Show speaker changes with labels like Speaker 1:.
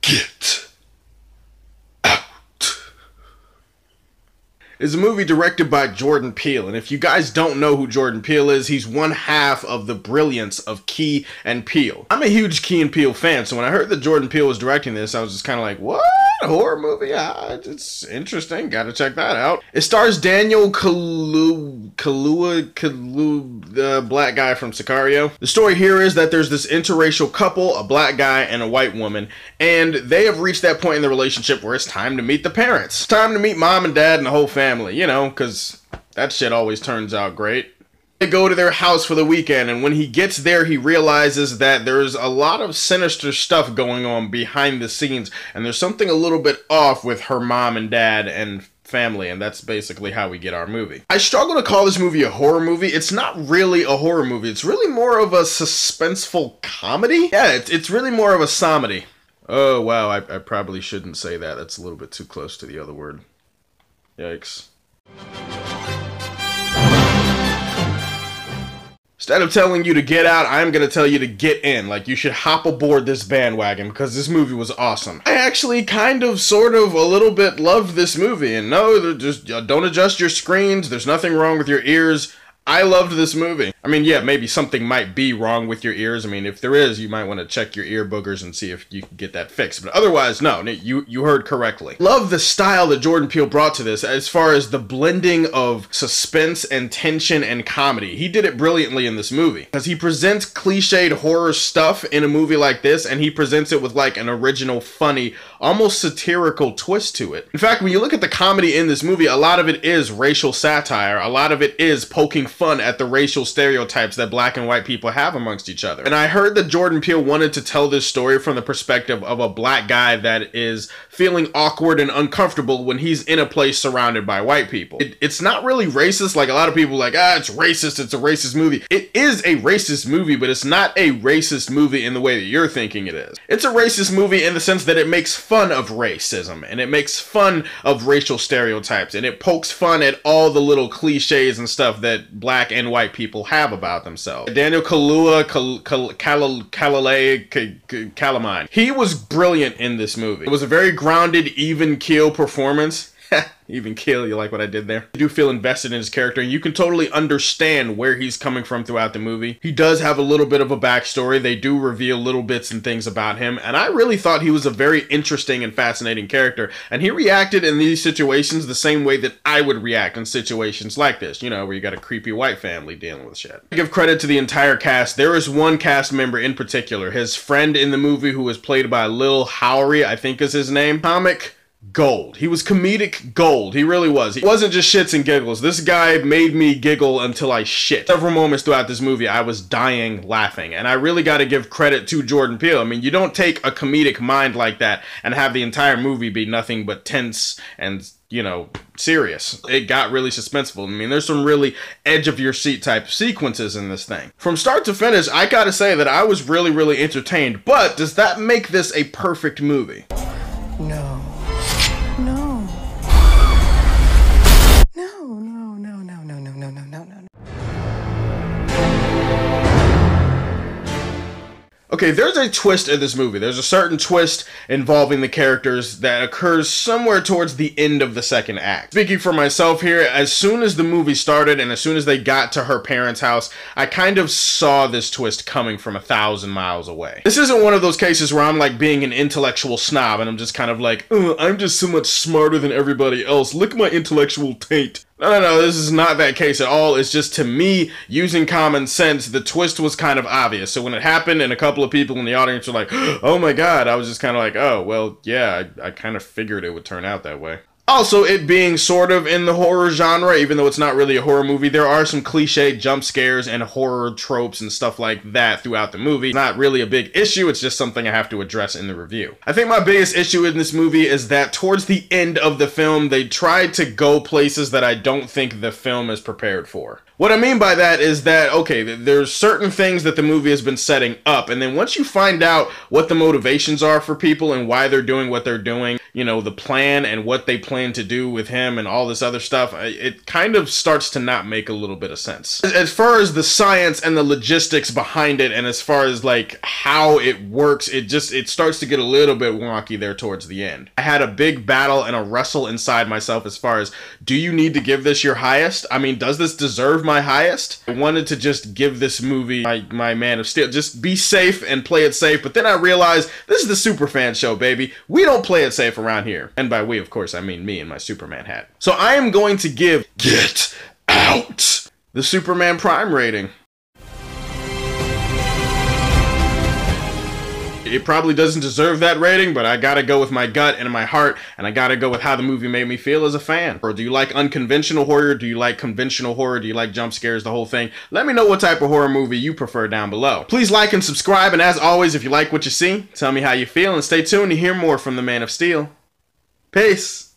Speaker 1: Get Out is a movie directed by Jordan Peele, and if you guys don't know who Jordan Peele is, he's one half of the brilliance of Key and Peele. I'm a huge Key and Peele fan, so when I heard that Jordan Peele was directing this, I was just kind of like, what? A horror movie? Yeah, it's interesting. Gotta check that out. It stars Daniel Kaluuya, the black guy from Sicario. The story here is that there's this interracial couple, a black guy and a white woman, and they have reached that point in the relationship where it's time to meet the parents. It's time to meet mom and dad and the whole family, you know, because that shit always turns out great. They go to their house for the weekend, and when he gets there, he realizes that there's a lot of sinister stuff going on behind the scenes, and there's something a little bit off with her mom and dad and family, and that's basically how we get our movie. I struggle to call this movie a horror movie. It's not really a horror movie. It's really more of a suspenseful comedy. Yeah, it's really more of a somedy. Oh, wow, I probably shouldn't say that. That's a little bit too close to the other word. Yikes. Instead of telling you to get out, I'm going to tell you to get in. Like, you should hop aboard this bandwagon because this movie was awesome. I actually kind of, sort of, a little bit loved this movie. And no, just don't adjust your screens. There's nothing wrong with your ears. I loved this movie. I mean, yeah, maybe something might be wrong with your ears. I mean, if there is, you might want to check your ear boogers and see if you can get that fixed. But otherwise, no, you heard correctly. Love the style that Jordan Peele brought to this as far as the blending of suspense and tension and comedy. He did it brilliantly in this movie because he presents cliched horror stuff in a movie like this, and he presents it with like an original, funny, almost satirical twist to it. In fact, when you look at the comedy in this movie, a lot of it is racial satire. A lot of it is poking fun at the racial stereotypes that black and white people have amongst each other. And I heard that Jordan Peele wanted to tell this story from the perspective of a black guy that is feeling awkward and uncomfortable when he's in a place surrounded by white people. It's not really racist, like a lot of people are like, it's racist, it's a racist movie. It is a racist movie, but it's not a racist movie in the way that you're thinking it is. It's a racist movie in the sense that it makes fun of racism, and it makes fun of racial stereotypes, and it pokes fun at all the little cliches and stuff that black and white people have about themselves. Daniel Kaluuya, Calamine. He was brilliant in this movie. It was a very grounded, even keel performance. Even keel, you like what I did there? You do feel invested in his character, and you can totally understand where he's coming from throughout the movie. He does have a little bit of a backstory. They do reveal little bits and things about him, and I really thought he was a very interesting and fascinating character, and he reacted in these situations the same way that I would react in situations like this, you know, where you got a creepy white family dealing with shit. I give credit to the entire cast. There is one cast member in particular, his friend in the movie who was played by Lil Howery, I think is his name. Comic gold. He was comedic gold. He really was. He wasn't just shits and giggles. This guy made me giggle until I shit. Several moments throughout this movie, I was dying laughing. And I really got to give credit to Jordan Peele. I mean, you don't take a comedic mind like that and have the entire movie be nothing but tense and, you know, serious. It got really suspenseful. I mean, there's some really edge of your seat type sequences in this thing. From start to finish, I gotta say that I was really, really entertained. But does that make this a perfect movie?
Speaker 2: No.
Speaker 1: Okay, there's a twist in this movie. There's a certain twist involving the characters that occurs somewhere towards the end of the second act. Speaking for myself here, as soon as the movie started and as soon as they got to her parents' house, I kind of saw this twist coming from 1,000 miles away. This isn't one of those cases where I'm like being an intellectual snob and I'm just kind of like, I'm just so much smarter than everybody else. Look at my intellectual taint. No, this is not that case at all. It's just, to me, using common sense, the twist was kind of obvious. So when it happened and a couple of people in the audience were like, oh my god, I was just kind of like, oh, well, yeah, I kind of figured it would turn out that way. Also, it being sort of in the horror genre, even though it's not really a horror movie, there are some cliche jump scares and horror tropes and stuff like that throughout the movie. Not really a big issue, it's just something I have to address in the review. I think my biggest issue in this movie is that towards the end of the film, they tried to go places that I don't think the film is prepared for. What I mean by that is that, okay, there's certain things that the movie has been setting up, and then once you find out what the motivations are for people and why they're doing what they're doing, you know, the plan and what they plan to do with him and all this other stuff, it kind of starts to not make a little bit of sense. As far as the science and the logistics behind it, and as far as like how it works, it starts to get a little bit wonky there towards the end. I had a big battle and a wrestle inside myself as far as, do you need to give this your highest? I mean, does this deserve my highest? I wanted to just give this movie my Man of Steel. Just be safe and play it safe. But then I realized this is the Superfan show, baby. We don't play it safe around here. And by we, of course, I mean me and my Superman hat. So I am going to give Get Out the Superman Prime rating. It probably doesn't deserve that rating, but I gotta go with my gut and my heart, and I gotta go with how the movie made me feel as a fan. Or do you like unconventional horror? Do you like conventional horror? Do you like jump scares, the whole thing? Let me know what type of horror movie you prefer down below. Please like and subscribe, and as always, if you like what you see, tell me how you feel, and stay tuned to hear more from the Man of Steel. Peace!